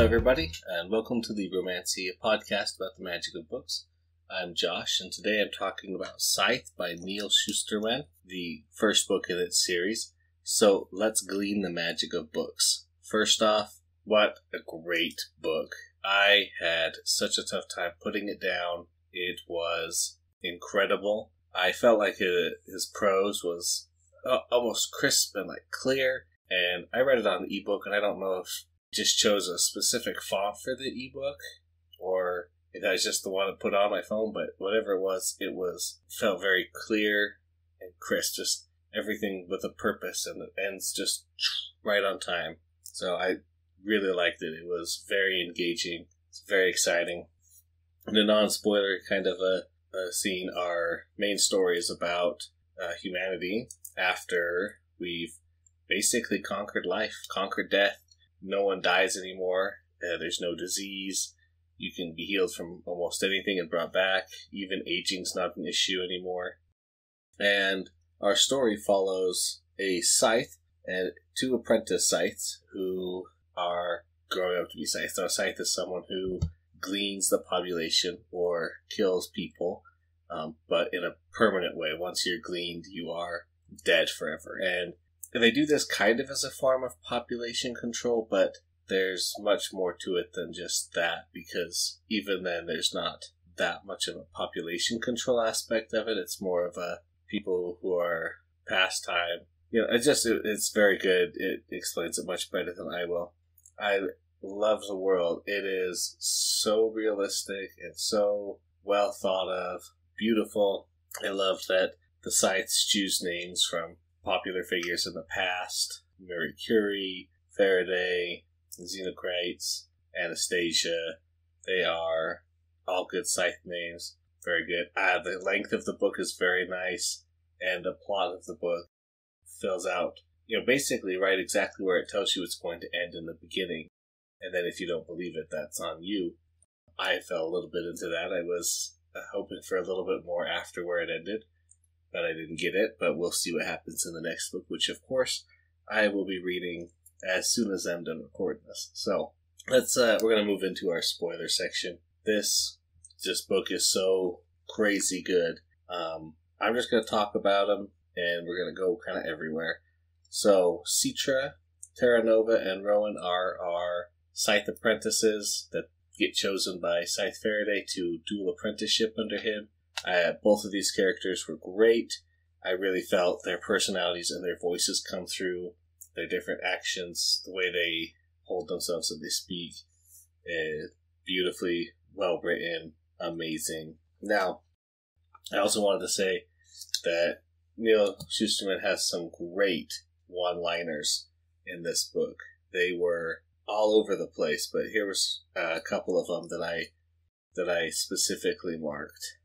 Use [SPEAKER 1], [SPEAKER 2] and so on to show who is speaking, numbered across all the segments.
[SPEAKER 1] Hello everybody, and welcome to the Romancia podcast about the magic of books. I'm Josh, and today I'm talking about Scythe by Neal Shusterman, the first book in its series. So let's glean the magic of books. First off, what a great book. I had such a tough time putting it down. It was incredible. I felt like his prose was almost crisp and clear, and I read it on the ebook, and I don't know if just chose a specific font for the ebook, or if that was just the one to put on my phone, but whatever it was felt very clear and crisp, just everything with a purpose, and it ends just right on time. So I really liked it. It was very engaging. It's very exciting. In a non-spoiler kind of a scene, our main story is about humanity after we've basically conquered life, conquered death. No one dies anymore. There's no disease. You can be healed from almost anything and brought back. Even aging's not an issue anymore. And our story follows a scythe and two apprentice scythes who are growing up to be scythes. Now, a scythe is someone who gleans the population or kills people, but in a permanent way. Once you're gleaned, you are dead forever. And they do this kind of as a form of population control, but there's much more to it than just that, because even then there's not that much of a population control aspect of it. It's more of a people who are past time. It's very good. It explains it much better than I will. I love the world. It is so realistic and so well thought of, beautiful. I love that the Scythes choose names from popular figures in the past: Marie Curie, Faraday, Xenocrites, Anastasia. They are all good Scythe names. Very good. The length of the book is very nice, and the plot of the book fills out, basically right exactly where it tells you it's going to end in the beginning. And then if you don't believe it, that's on you. I fell a little bit into that. I was hoping for a little bit more after where it ended, but I didn't get it. But we'll see what happens in the next book, which of course I will be reading as soon as I'm done recording this. So we're going to move into our spoiler section. This book is so crazy good. I'm just going to talk about them, and we're going to go kind of everywhere. So Citra, Terra Nova, and Rowan are our Scythe apprentices that get chosen by Scythe Faraday to dual apprenticeship under him. Both of these characters were great. I really felt their personalities and their voices come through, their different actions, the way they hold themselves and they speak. Beautifully well written, amazing. Now, I also wanted to say that Neal Shusterman has some great one-liners in this book. They were all over the place, but here was a couple of them that I specifically marked.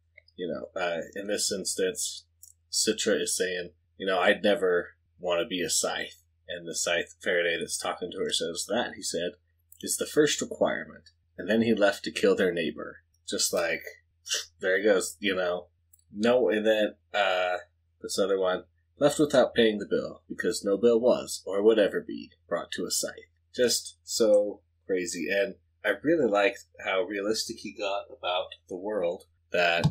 [SPEAKER 1] In this instance, Citra is saying, I'd never want to be a Scythe. And the Scythe Faraday that's talking to her says that, he said, is the first requirement. And then he left to kill their neighbor. Just like, there he goes, No, and then this other one, left without paying the bill, because no bill was, or would ever be, brought to a Scythe. Just so crazy. And I really liked how realistic he got about the world, that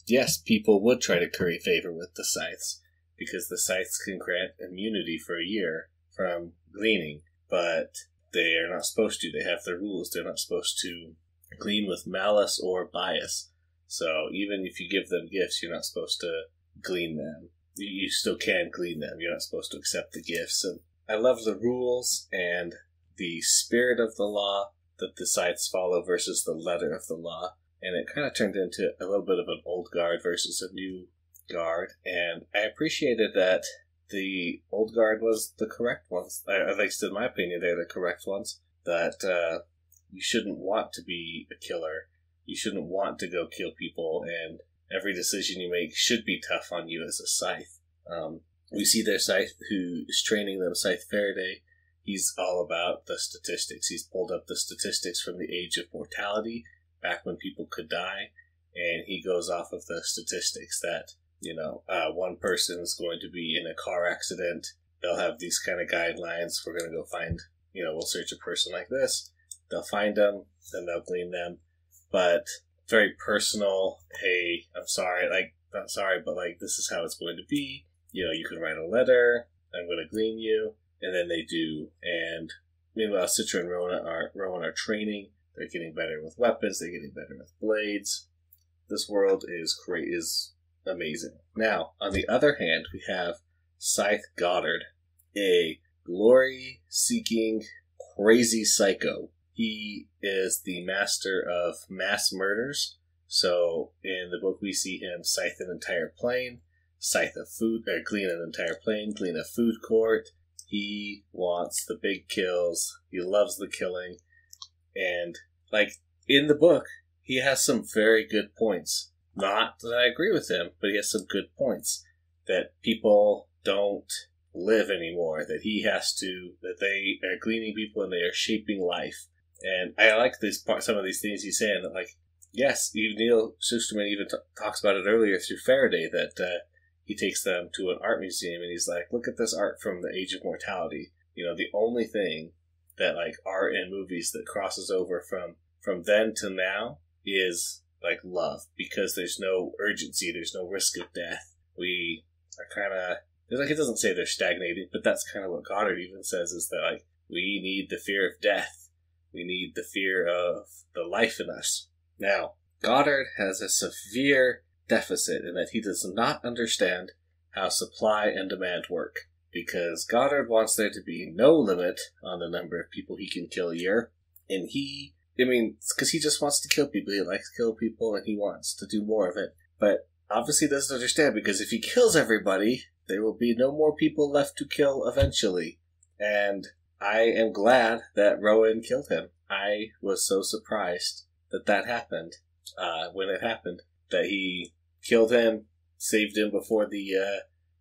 [SPEAKER 1] yes, people would try to curry favor with the Scythes, because the Scythes can grant immunity for a year from gleaning, but they are not supposed to. They have their rules. They're not supposed to glean with malice or bias. So even if you give them gifts, you're not supposed to glean them. You still can glean them. You're not supposed to accept the gifts. And I love the rules and the spirit of the law that the Scythes follow versus the letter of the law. And it kind of turned into a little bit of an old guard versus a new guard. And I appreciated that the old guard was the correct ones. At least in my opinion, they're the correct ones. That you shouldn't want to be a killer. You shouldn't want to go kill people. And every decision you make should be tough on you as a Scythe. We see their Scythe who is training them, Scythe Faraday. He's all about the statistics. He's pulled up the statistics from the age of mortality, back when people could die, and he goes off of the statistics that, one person is going to be in a car accident. They'll have these kind of guidelines. We're going to go find, we'll search a person like this. They'll find them, then they'll glean them. But very personal. Hey, I'm sorry. Like, not sorry, but like, this is how it's going to be. You know, you can write a letter. I'm going to glean you. And then they do. And meanwhile, Citra and Rowan are training. They're getting better with weapons. They're getting better with blades. This world is amazing. Now, on the other hand, we have Scythe Goddard, a glory-seeking, crazy psycho. He is the master of mass murders. So, in the book, we see him scythe an entire plane, glean an entire plane, glean a food court. He wants the big kills. He loves the killing. And, like, in the book, he has some very good points. Not that I agree with him, but he has some good points. That people don't live anymore. That they are gleaning people and they are shaping life. And I like some of these things he's saying. That, like, yes, Neal Shusterman even talks about it earlier through Faraday, that he takes them to an art museum and he's like, look at this art from the Age of Mortality. You know, the only thing that, like, art and movies that crosses over from then to now is, like, love. Because there's no urgency, there's no risk of death. We are kind of, like, it doesn't say they're stagnating, but that's kind of what Goddard even says, is that, like, we need the fear of death. We need the fear of the life in us. Now, Goddard has a severe deficit in that he does not understand how supply and demand work. Because Goddard wants there to be no limit on the number of people he can kill a year. And because he just wants to kill people. He likes to kill people and he wants to do more of it. But obviously doesn't understand, because if he kills everybody, there will be no more people left to kill eventually. And I am glad that Rowan killed him. I was so surprised that happened when it happened. That he killed him, saved him before the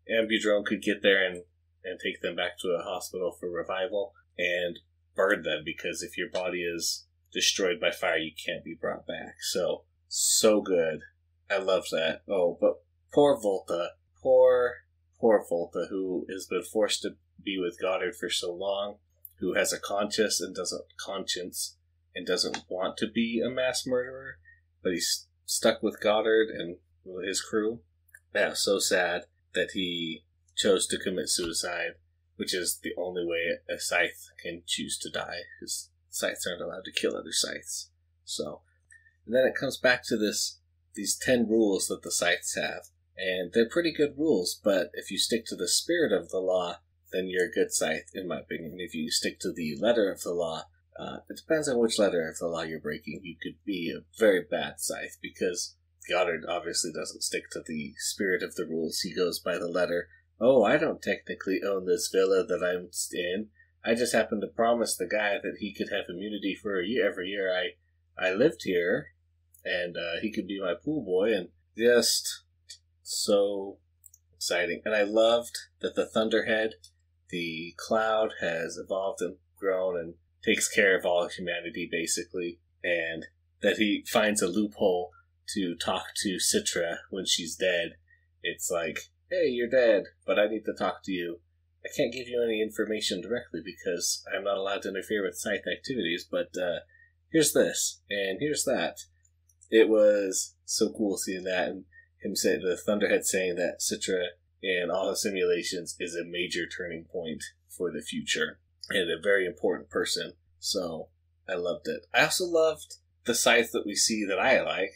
[SPEAKER 1] ambudrone could get there and take them back to a hospital for revival, and burned them, because if your body is destroyed by fire, you can't be brought back. So good. I love that. Oh, but poor Volta. Poor Volta, who has been forced to be with Goddard for so long, who has a conscience and doesn't want to be a mass murderer, but he's stuck with Goddard and his crew. Yeah, so sad that he chose to commit suicide, which is the only way a scythe can choose to die, because scythes aren't allowed to kill other scythes. So, and then it comes back to these 10 rules that the scythes have, and they're pretty good rules, but if you stick to the spirit of the law, then you're a good scythe, in my opinion. If you stick to the letter of the law, it depends on which letter of the law you're breaking. You could be a very bad scythe, because Goddard obviously doesn't stick to the spirit of the rules. He goes by the letter. Oh, I don't technically own this villa that I'm in. I just happened to promise the guy that he could have immunity for a year. Every year I lived here, and he could be my pool boy, and just so exciting. And I loved that the Thunderhead, the cloud, has evolved and grown and takes care of all of humanity, basically, and that he finds a loophole to talk to Citra when she's dead. It's like, hey, you're dead, but I need to talk to you. I can't give you any information directly because I'm not allowed to interfere with Scythe activities, but here's this, and here's that. It was so cool seeing that, and him say, the Thunderhead saying that Citra in all the simulations is a major turning point for the future, and a very important person. So, I loved it. I also loved the Scythe that we see that I like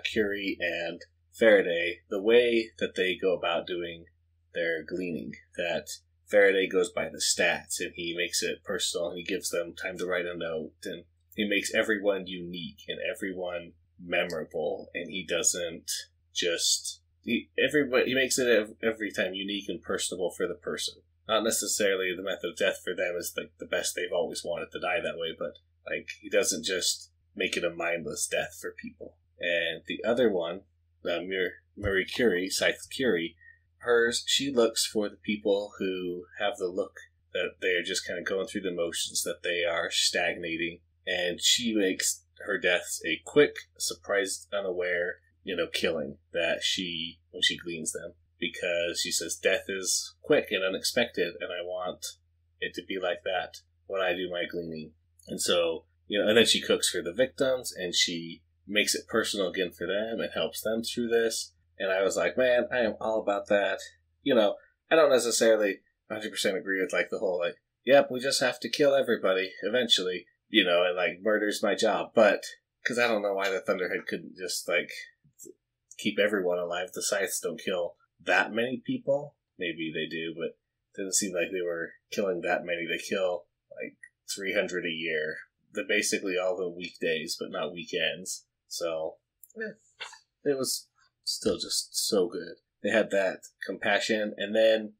[SPEAKER 1] Curie and Faraday, the way that they go about doing their gleaning. That Faraday goes by the stats, and he makes it personal, and he gives them time to write a note, and he makes everyone unique and everyone memorable, and he doesn't just... He makes it every time unique and personable for the person. Not necessarily the method of death for them is like the best they've always wanted to die that way, but like he doesn't just make it a mindless death for people. And the other one, Marie Curie, Scythe Curie, she looks for the people who have the look that they're just kind of going through the motions, that they are stagnating, and she makes her deaths a quick, surprised, unaware, killing when she gleans them, because she says death is quick and unexpected, and I want it to be like that when I do my gleaning. And so, and then she cooks for the victims, and she makes it personal again for them and helps them through this. And I was like, man, I am all about that. I don't necessarily 100% agree with like the whole like, yep, we just have to kill everybody eventually, and like murder's my job. But because I don't know why the Thunderhead couldn't just like keep everyone alive. The Scythes don't kill that many people. Maybe they do, but it didn't seem like they were killing that many. They kill like 300 a year. They're basically all the weekdays, but not weekends. So it was still just so good. They had that compassion. And then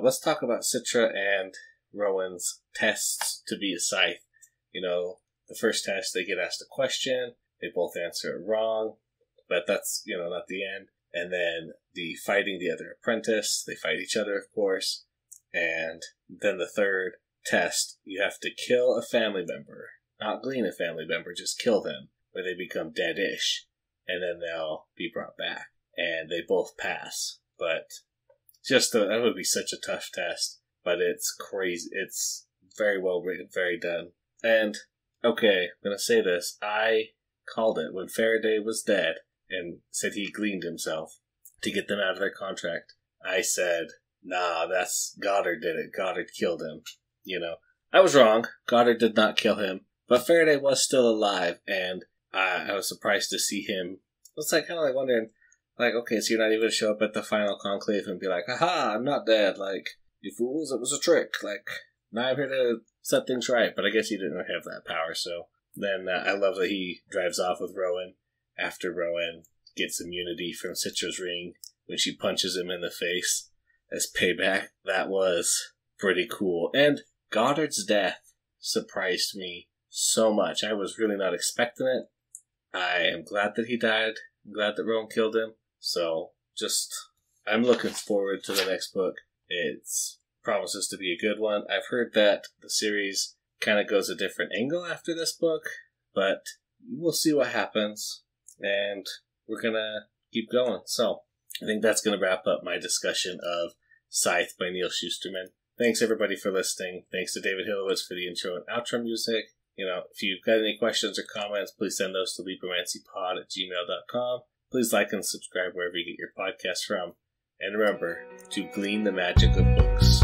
[SPEAKER 1] let's talk about Citra and Rowan's tests to be a Scythe. The first test, they get asked a question. They both answer it wrong. But that's, not the end. And then the fighting the other apprentice. They fight each other, of course. And then the third test, you have to kill a family member. Not glean a family member, just kill them. Where they become dead-ish. And then they'll be brought back. And they both pass. But that would be such a tough test. But it's crazy. It's very well written, very done. And, okay, I'm going to say this. I called it when Faraday was dead and said he gleaned himself to get them out of their contract. I said, nah, that's Goddard did it. Goddard killed him. I was wrong. Goddard did not kill him. But Faraday was still alive, and I was surprised to see him. It's like kind of like wondering, like, okay, so you're not even going to show up at the final conclave and be like, haha, I'm not dead. Like, you fools, it was a trick. Like, now I'm here to set things right. But I guess he didn't have that power, so then I love that he drives off with Rowan after Rowan gets immunity from Citra's ring when she punches him in the face as payback. That was pretty cool. And Goddard's death surprised me so much. I was really not expecting it. I am glad that he died. I'm glad that Rowan killed him. So, I'm looking forward to the next book. It promises to be a good one. I've heard that the series kind of goes a different angle after this book, but we'll see what happens, and we're going to keep going. So, I think that's going to wrap up my discussion of Scythe by Neal Shusterman. Thanks, everybody, for listening. Thanks to David Hilowitz for the intro and outro music. If you've got any questions or comments, please send those to libromancypod@gmail.com. Please like and subscribe wherever you get your podcasts from. And remember to glean the magic of books.